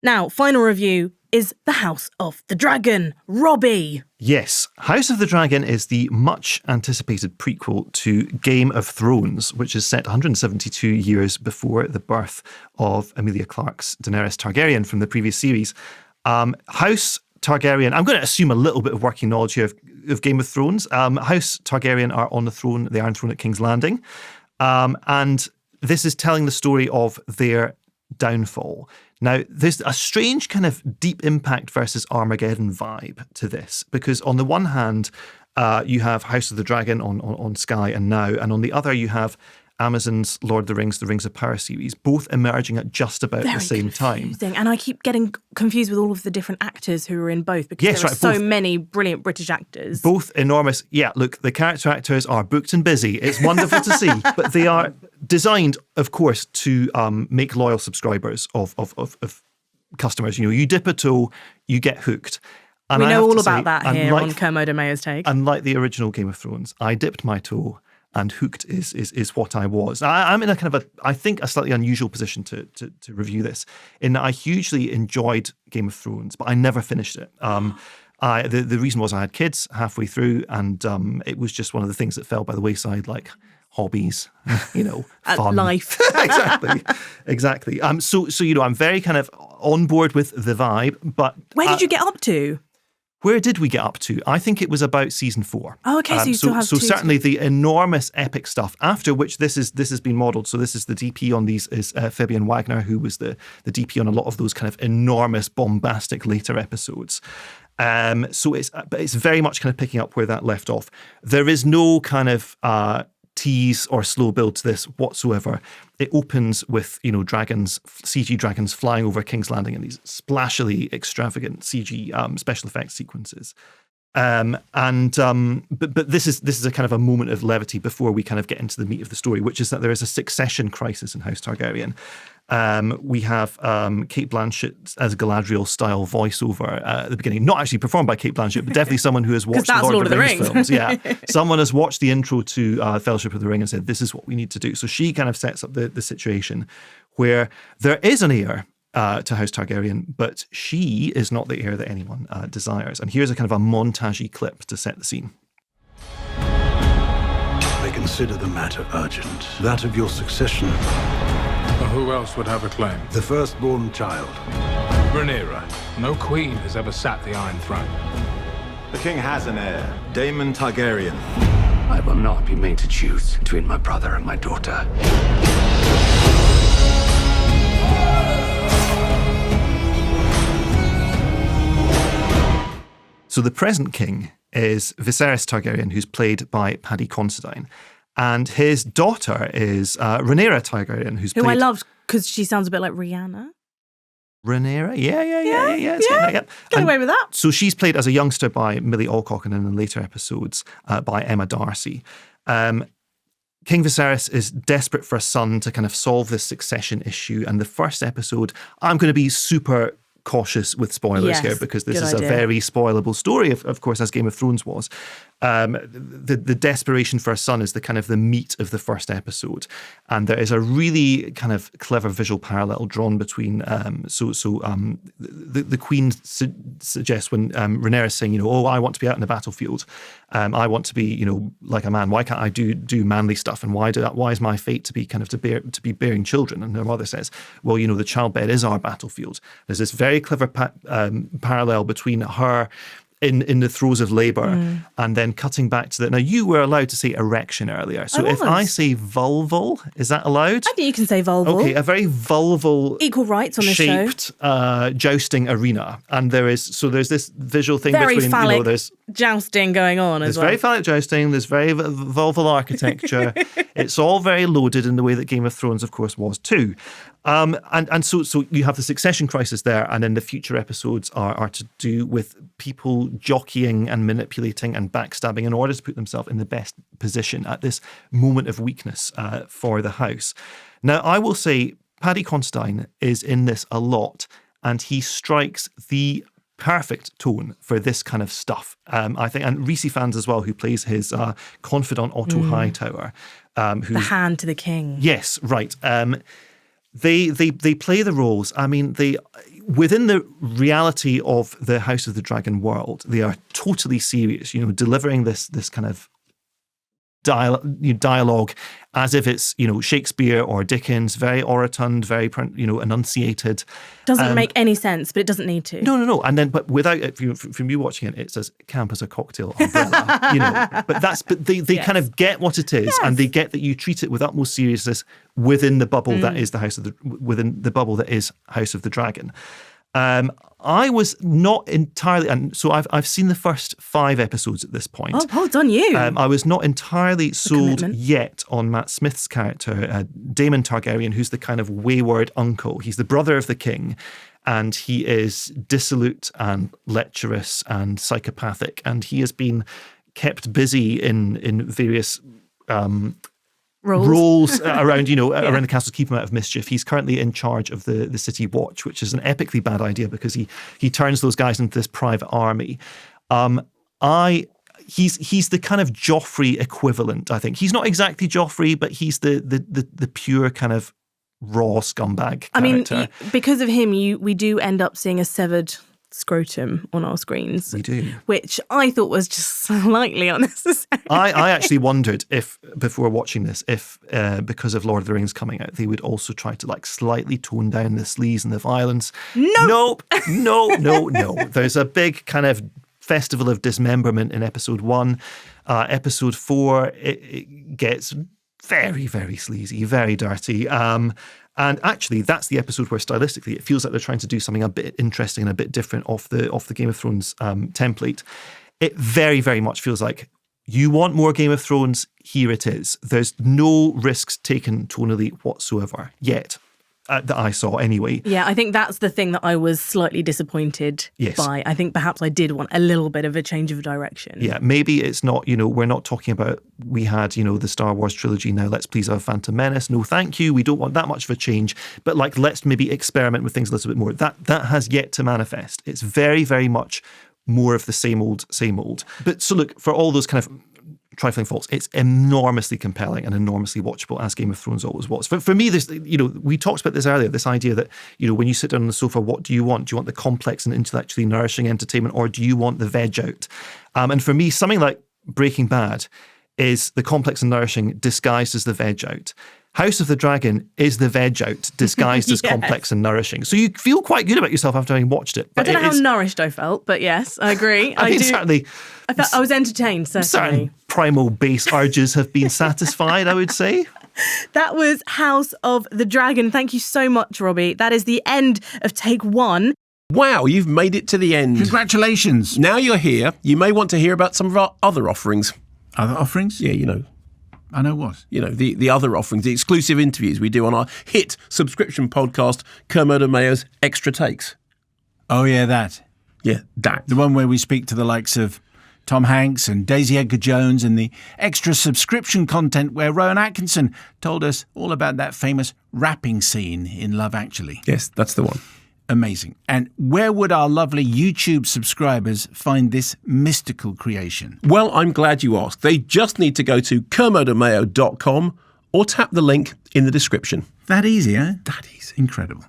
Now, final review is The House of the Dragon. Robbie. Yes, House of the Dragon is the much anticipated prequel to Game of Thrones, which is set 172 years before the birth of Emilia Clarke's Daenerys Targaryen from the previous series. House Targaryen, I'm going to assume a little bit of working knowledge here of Game of Thrones. House Targaryen are on the throne, the Iron Throne at King's Landing. And this is telling the story of their downfall. Now, there's a strange kind of Deep Impact versus Armageddon vibe to this, because on the one hand, you have House of the Dragon on Sky and Now, and on the other, you have Amazon's Lord of the Rings of Power series, both emerging at just about the same time. And I keep getting confused with all of the different actors who are in both, because there are so many brilliant British actors. Both enormous. Yeah, look, the character actors are booked and busy. It's wonderful to see. But they are designed, of course, to make loyal subscribers of customers. You know, you dip a toe, you get hooked. And we know all about that here on Kermode and Mayo's Take. Unlike the original Game of Thrones, I dipped my toe, and hooked is what I was. I'm in a kind of I think a slightly unusual position to review this, in that I hugely enjoyed Game of Thrones, but I never finished it. The reason was I had kids halfway through, and it was just one of the things that fell by the wayside, like hobbies, fun. Life. Exactly. So I'm very kind of on board with the vibe, but where did you get up to? Where did we get up to? I think it was about season 4. Oh, okay, so you still have So certainly the enormous epic stuff, after which this has been modelled. So this is the DP on these is Fabian Wagner, who was the DP on a lot of those kind of enormous, bombastic later episodes. So it's very much kind of picking up where that left off. There is no kind of tease or slow build to this whatsoever. It opens with, CG dragons flying over King's Landing in these splashily extravagant CG special effects sequences. But this is a kind of a moment of levity before we kind of get into the meat of the story, which is that there is a succession crisis in House Targaryen. We have Cate Blanchett as Galadriel-style voiceover at the beginning. Not actually performed by Cate Blanchett, but definitely someone who has watched Lord of the Rings films. Yeah, someone has watched the intro to Fellowship of the Ring and said, this is what we need to do. So she kind of sets up the situation where there is an heir to House Targaryen, but she is not the heir that anyone desires. And here's a kind of a montagey clip to set the scene. I consider the matter urgent. That of your succession. Who else would have a claim? The firstborn child. Rhaenyra. No queen has ever sat the Iron Throne. The king has an heir, Daemon Targaryen. I will not be made to choose between my brother and my daughter. So the present king is Viserys Targaryen, who's played by Paddy Considine. And his daughter is Rhaenyra Targaryen, who I loved because she sounds a bit like Rihanna. Rhaenyra? Yeah. Get away with that. So she's played as a youngster by Millie Alcock, and in later episodes by Emma Darcy. King Viserys is desperate for a son to kind of solve this succession issue. And the first episode, I'm going to be super cautious with spoilers here, because this is a very spoilable story, of course, as Game of Thrones was. The desperation for a son is the kind of the meat of the first episode, and there is a really kind of clever visual parallel drawn between. The Queen suggests when Rhaenyra is saying, I want to be out in the battlefield, I want to be, like a man. Why can't I do manly stuff? And why is my fate to be kind of to be bearing children? And her mother says, well, the childbed is our battlefield. There's this very clever parallel between her in the throes of labour, and then cutting back to that. Now, you were allowed to say erection earlier. So if I say vulval, is that allowed? I think you can say vulval. Okay, a very vulval, equal rights on this shaped jousting arena. And there's this visual thing very between, phallic there's jousting going on as well. There's very phallic jousting, there's very vulval architecture. It's all very loaded in the way that Game of Thrones, of course, was too. And so you have the succession crisis there, and then the future episodes are to do with people jockeying and manipulating and backstabbing in order to put themselves in the best position at this moment of weakness for the house. Now, I will say Paddy Considine is in this a lot, and he strikes the perfect tone for this kind of stuff. I think, and Reese fans as well, who plays his confidant Otto Hightower. The hand to the king. Yes, right. They play the roles. I mean, within the reality of the House of the Dragon world, they are totally serious, delivering this kind of dialogue as if it's, Shakespeare or Dickens, very orotund, very, enunciated. Doesn't make any sense, but it doesn't need to. No. And then, but without it, from you watching it, it's as camp as a cocktail umbrella, But they kind of get what it is, and they get that you treat it with utmost seriousness within the bubble that is within the bubble that is House of the Dragon. I was not entirely, and so I've seen the first 5 episodes at this point. Oh, well done you. I was not entirely sold yet on Matt Smith's character, Daemon Targaryen, who's the kind of wayward uncle. He's the brother of the king, and he is dissolute and lecherous and psychopathic, and he has been kept busy in various roles around, around the castle to keep him out of mischief. He's currently in charge of the City Watch, which is an epically bad idea because he turns those guys into this private army. He's the kind of Joffrey equivalent, I think. He's not exactly Joffrey, but he's the pure kind of raw scumbag character. I mean, because of him, we do end up seeing a severed scrotum on our screens. We do. Which I thought was just slightly unnecessary. I actually wondered if, before watching this, if because of Lord of the Rings coming out, they would also try to slightly tone down the sleaze and the violence. Nope. No. There's a big kind of festival of dismemberment in episode 1. Episode 4, it gets very, very sleazy, very dirty. And actually, that's the episode where stylistically it feels like they're trying to do something a bit interesting and a bit different off the Game of Thrones template. It very, very much feels like you want more Game of Thrones, here it is. There's no risks taken tonally whatsoever yet. That I saw anyway. Yeah, I think that's the thing that I was slightly disappointed by. I think perhaps I did want a little bit of a change of direction. Yeah, maybe it's not, we're not talking about, we had, the Star Wars trilogy, now let's please have Phantom Menace. No, thank you. We don't want that much of a change. But let's maybe experiment with things a little bit more. That has yet to manifest. It's very, very much more of the same old. But so look, for all those kind of trifling faults, it's enormously compelling and enormously watchable, as Game of Thrones always was. For me, there's, we talked about this earlier, this idea that, when you sit down on the sofa, what do you want? Do you want the complex and intellectually nourishing entertainment, or do you want the veg out? And for me, something like Breaking Bad is the complex and nourishing disguised as the veg out. House of the Dragon is the veg out disguised as complex and nourishing. So you feel quite good about yourself after having watched it. But I don't know how nourished I felt, but yes, I agree. I do. Certainly. I was entertained, certainly. Certain primal base urges have been satisfied, I would say. That was House of the Dragon. Thank you so much, Robbie. That is the end of take 1. Wow, you've made it to the end. Congratulations. Now you're here, you may want to hear about some of our other offerings. Other offerings? Yeah, I know what. The other offerings, the exclusive interviews we do on our hit subscription podcast, Kermode and Mayo's Extra Takes. Oh, yeah, that. Yeah, that. The one where we speak to the likes of Tom Hanks and Daisy Edgar Jones, and the extra subscription content where Rowan Atkinson told us all about that famous rapping scene in Love Actually. Yes, that's the one. Amazing. And where would our lovely YouTube subscribers find this mystical creation? Well, I'm glad you asked. They just need to go to kermodeandmayo.com or tap the link in the description. That easy, eh? That easy. Incredible.